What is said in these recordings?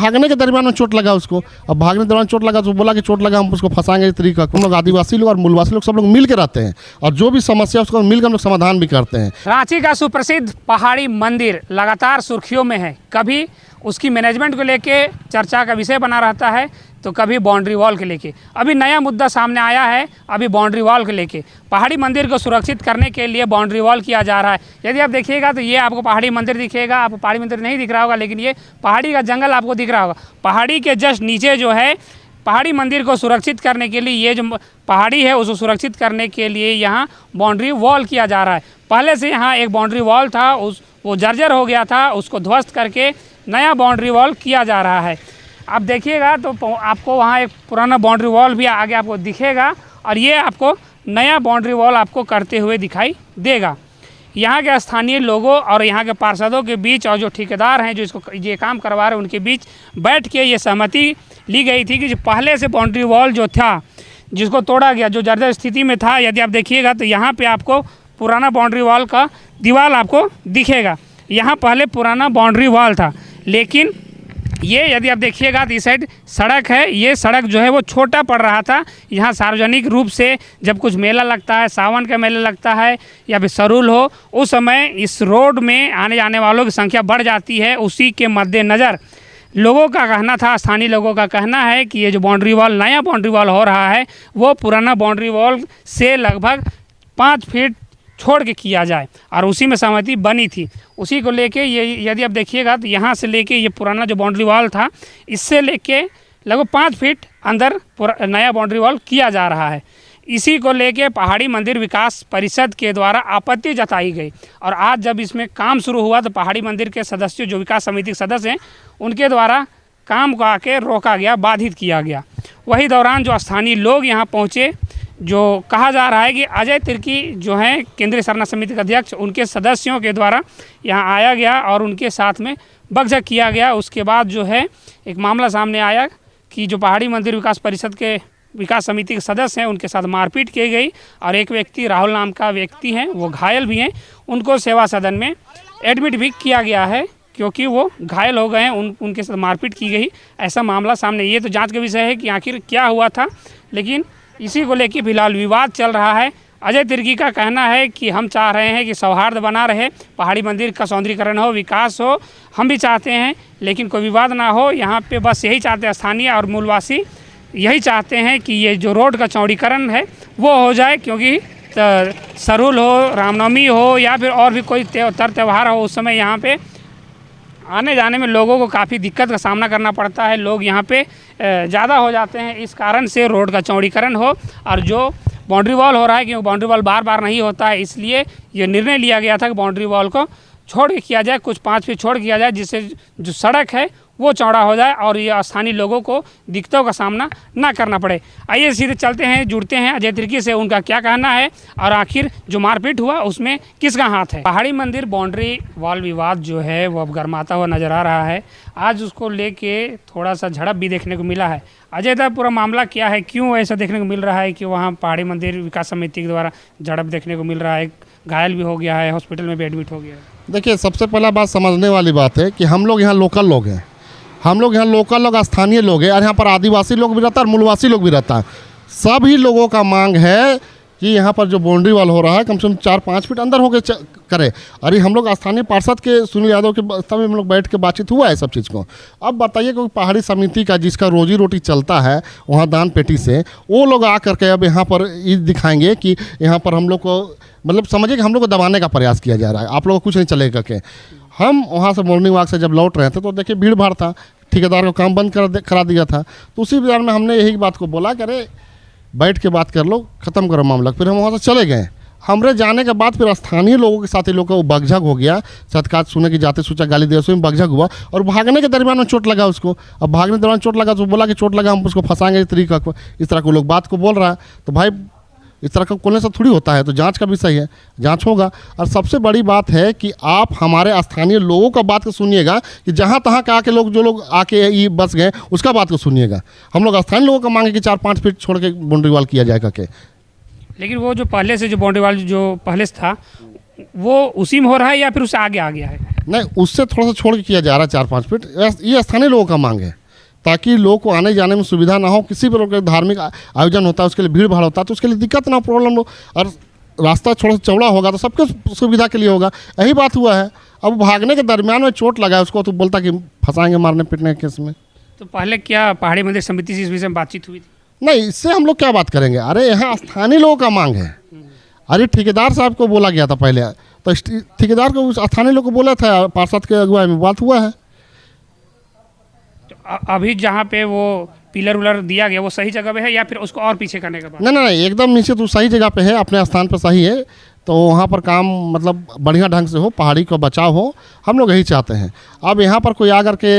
भागने के दरमियान में चोट लगा उसको। अब भागने के दौरान चोट लगा तो बोला कि चोट लगा हम उसको फंसाएंगे इस तरीका। हम लोग आदिवासी लोग और मूलवासी लोग सब लोग मिल के रहते हैं और जो भी समस्या उसको मिलकर हम लोग समाधान भी करते हैं। रांची का सुप्रसिद्ध पहाड़ी मंदिर लगातार सुर्खियों में है। कभी उसकी मैनेजमेंट को लेके चर्चा का विषय बना रहता है तो कभी बाउंड्री वॉल के लेके। अभी नया मुद्दा सामने आया है, अभी बाउंड्री वॉल के लेके। पहाड़ी मंदिर को सुरक्षित करने के लिए बाउंड्री वॉल किया जा रहा है। यदि आप देखिएगा तो ये आपको पहाड़ी मंदिर दिखेगा, आपको पहाड़ी मंदिर नहीं दिख रहा होगा, लेकिन ये पहाड़ी का जंगल आपको दिख रहा होगा। पहाड़ी के जस्ट नीचे जो है पहाड़ी मंदिर को सुरक्षित करने के लिए, ये जो पहाड़ी है उसको सुरक्षित करने के लिए यहाँ बाउंड्री वॉल किया जा रहा है। पहले से यहाँ एक बाउंड्री वॉल था, वो जर्जर हो गया था, उसको ध्वस्त करके नया बाउंड्री वॉल किया जा रहा है। आप देखिएगा तो आपको वहाँ एक पुराना बाउंड्री वॉल भी आगे आपको दिखेगा और ये आपको नया बाउंड्री वॉल आपको करते हुए दिखाई देगा। यहाँ के स्थानीय लोगों और यहाँ के पार्षदों के बीच और जो ठेकेदार हैं जो इसको ये काम करवा रहे हैं उनके बीच बैठ के ये सहमति ली गई थी कि जो पहले से बाउंड्री वॉल जो था जिसको तोड़ा गया, जो जर्जर स्थिति में था, यदि आप देखिएगा तो यहाँ पे आपको पुराना बाउंड्री वॉल का दीवार आपको दिखेगा। यहाँ पहले पुराना बाउंड्री वॉल था, लेकिन ये यदि आप देखिएगा तो इस साइड सड़क है, ये सड़क जो है वो छोटा पड़ रहा था। यहाँ सार्वजनिक रूप से जब कुछ मेला लगता है, सावन का मेला लगता है या फिर सरूल हो, उस समय इस रोड में आने जाने वालों की संख्या बढ़ जाती है। उसी के मद्देनज़र लोगों का कहना था, स्थानीय लोगों का कहना है कि ये जो बाउंड्री वॉल, नया बाउंड्री वॉल हो रहा है, वो पुराना बाउंड्री वॉल से लगभग 5 फीट छोड़ के किया जाए और उसी में सहमति बनी थी। उसी को लेके ये यदि आप देखिएगा तो यहाँ से लेके ये पुराना जो बाउंड्री वॉल था, इससे लेके लगभग 5 फीट अंदर नया बाउंड्री वॉल किया जा रहा है। इसी को लेके पहाड़ी मंदिर विकास परिषद के द्वारा आपत्ति जताई गई और आज जब इसमें काम शुरू हुआ तो पहाड़ी मंदिर के सदस्य, जो विकास समिति के सदस्य हैं, उनके द्वारा काम को आके रोका गया, बाधित किया गया। वही दौरान जो स्थानीय लोग यहाँ पहुँचे, जो कहा जा रहा है कि अजय तिर्की जो हैं केंद्रीय सरना समिति के अध्यक्ष, उनके सदस्यों के द्वारा यहाँ आया गया और उनके साथ में बकझक किया गया। उसके बाद जो है एक मामला सामने आया कि जो पहाड़ी मंदिर विकास परिषद के विकास समिति के सदस्य हैं उनके साथ मारपीट की गई और एक व्यक्ति, राहुल नाम का व्यक्ति हैं, वो घायल भी हैं। उनको सेवा सदन में एडमिट भी किया गया है क्योंकि वो घायल हो गए हैं, उनके साथ मारपीट की गई। ऐसा मामला सामने, ये तो जांच का विषय है कि आखिर क्या हुआ था, लेकिन इसी को लेकर फिलहाल विवाद चल रहा है। अजय तिर्की का कहना है कि हम चाह रहे हैं कि सौहार्द बना रहे, पहाड़ी मंदिर का सौंदर्यीकरण हो, विकास हो, हम भी चाहते हैं, लेकिन कोई विवाद ना हो। यहाँ पे बस यही चाहते हैं स्थानीय और मूलवासी, यही चाहते हैं कि ये जो रोड का चौड़ीकरण है वो हो जाए, क्योंकि सरूल हो, रामनवमी हो या फिर और भी कोई त्यौहार हो, उस समय यहाँ पे आने जाने में लोगों को काफ़ी दिक्कत का सामना करना पड़ता है। लोग यहाँ पे ज़्यादा हो जाते हैं, इस कारण से रोड का चौड़ीकरण हो और जो बाउंड्री वॉल हो रहा है, क्योंकि बाउंड्री वॉल बार बार नहीं होता है, इसलिए ये निर्णय लिया गया था कि बाउंड्री वॉल को छोड़ के किया जाए, कुछ 5 फीट छोड़ किया जाए, जिससे जो सड़क है वो चौड़ा हो जाए और ये स्थानीय लोगों को दिक्कतों का सामना ना करना पड़े। आइए सीधे चलते हैं, जुड़ते हैं अजय तिर्की से, उनका क्या कहना है और आखिर जो मारपीट हुआ उसमें किसका हाथ है। पहाड़ी मंदिर बाउंड्री वॉल विवाद जो है वो अब गर्माता हुआ नज़र आ रहा है। आज उसको लेके थोड़ा सा झड़प भी देखने को मिला है। अजय दा, पूरा मामला क्या है, क्यों ऐसा देखने को मिल रहा है कि वहाँ पहाड़ी मंदिर विकास समिति के द्वारा झड़प देखने को मिल रहा है, घायल भी हो गया है, हॉस्पिटल में भी एडमिट हो गया है? देखिए, सबसे पहला बात समझने वाली बात है कि हम लोग यहाँ लोकल लोग हैं, हम लोग यहाँ लोकल लोग, स्थानीय लोग हैं और यहाँ पर आदिवासी लोग भी रहता है और मूलवासी लोग भी रहता है। सभी लोगों का मांग है कि यहाँ पर जो बाउंड्री वॉल हो रहा है कम से कम 4-5 फीट अंदर होकर करे। अरे हम लोग स्थानीय पार्षद के सुनील यादव के में हम लोग बैठ के बातचीत हुआ है सब चीज़ को। अब बताइए कि पहाड़ी समिति का जिसका रोजी रोटी चलता है वहाँ दान पेटी से, वो लोग आ करके अब यहाँ पर ये दिखाएंगे कि यहाँ पर हम लोग को, मतलब समझिए कि हम लोग को दबाने का प्रयास किया जा रहा है, आप लोगों को कुछ नहीं चलेगा। के हम वहाँ से मॉर्निंग वॉक से जब लौट रहे थे तो देखिए भीड़ भाड़ था, ठेकेदार को काम बंद करा दिया था। तो उसी बाजार में हमने यही बात को बोला कि अरे बैठ के बात कर लो, ख़त्म करो मामला। फिर हम वहाँ से चले गए। हमरे जाने के बाद फिर स्थानीय लोगों के साथ ही लोगों का वो बकझक हो गया, सत्कार सुने की जाते सोचा गाली दे, उसमें बकझक हुआ और भागने के दरमियान में चोट लगा उसको। अब भागने के दौरान चोट लगा तो बोला कि चोट लगा हम उसको फंसाएंगे इस तरह को लोग बात को बोल रहा है। तो भाई इस तरह का बोलने से थोड़ी होता है, तो जांच का विषय है, जांच होगा। और सबसे बड़ी बात है कि आप हमारे स्थानीय लोगों का बात को सुनिएगा कि जहाँ तहाँ के आके लोग, जो लोग आके ये बस गए, उसका बात को सुनिएगा। हम लोग स्थानीय लोगों का मांगे कि 4-5 फीट छोड़ के बाउंड्री वॉल किया जाएगा के। लेकिन वो जो पहले से जो बाउंड्री वॉल जो पहले से था वो उसी में हो रहा है या फिर उससे आगे आ गया है? नहीं, उससे थोड़ा सा छोड़ के किया जा रहा है 4-5 फीट। ये स्थानीय लोगों का मांग है, ताकि लोगों को आने जाने में सुविधा ना हो। किसी भी का धार्मिक आयोजन होता है उसके लिए भीड़ भाड़ होता है, तो उसके लिए दिक्कत ना, प्रॉब्लम हो। और रास्ता थोड़ा सा चौड़ा होगा तो सबके सुविधा के लिए होगा। यही बात हुआ है। अब भागने के दरमियान में चोट लगा है उसको, तो बोलता कि फंसाएंगे मारने पीटने के केस में। तो पहले क्या पहाड़ी मंदिर समिति से इस विषय में बातचीत हुई थी? नहीं, इससे हम लोग क्या बात करेंगे। अरे यहाँ स्थानीय लोगों का मांग है। अरे ठेकेदार साहब को बोला गया था पहले, तो ठेकेदार को स्थानीय लोग को बोला था, पार्षद के अगुवाई में बात हुआ है। तो अभी जहाँ पे वो पिलर उलर दिया गया वो सही जगह पे है या फिर उसको और पीछे करने का बात? नहीं नहीं नहीं, एकदम नीचे तो सही जगह पे है, अपने स्थान पे सही है। तो वहाँ पर काम मतलब बढ़िया ढंग से हो, पहाड़ी का बचाव हो, हम लोग यही चाहते हैं। अब यहाँ पर कोई आकर के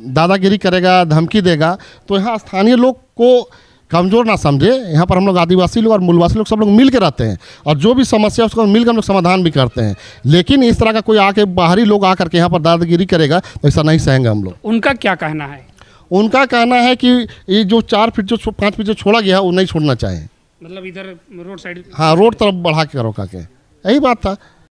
दादागिरी करेगा, धमकी देगा, तो यहाँ स्थानीय लोग को कमज़ोर ना समझे। यहाँ पर हम लोग आदिवासी लोग और मूलवासी लोग सब लोग मिल के रहते हैं, और जो भी समस्या उसको मिल के हम लोग समाधान भी करते हैं। लेकिन इस तरह का कोई आके बाहरी लोग आकर के यहाँ पर दादागिरी करेगा तो ऐसा नहीं सहेंगे हम लोग। उनका क्या कहना है? उनका कहना है कि ये जो 4 फीट जो 5 फीट जो छोड़ा गया है वो नहीं छोड़ना चाहिए। मतलब इधर रोड साइड? हाँ, रोड तरफ बढ़ा के रोका के, यही बात था।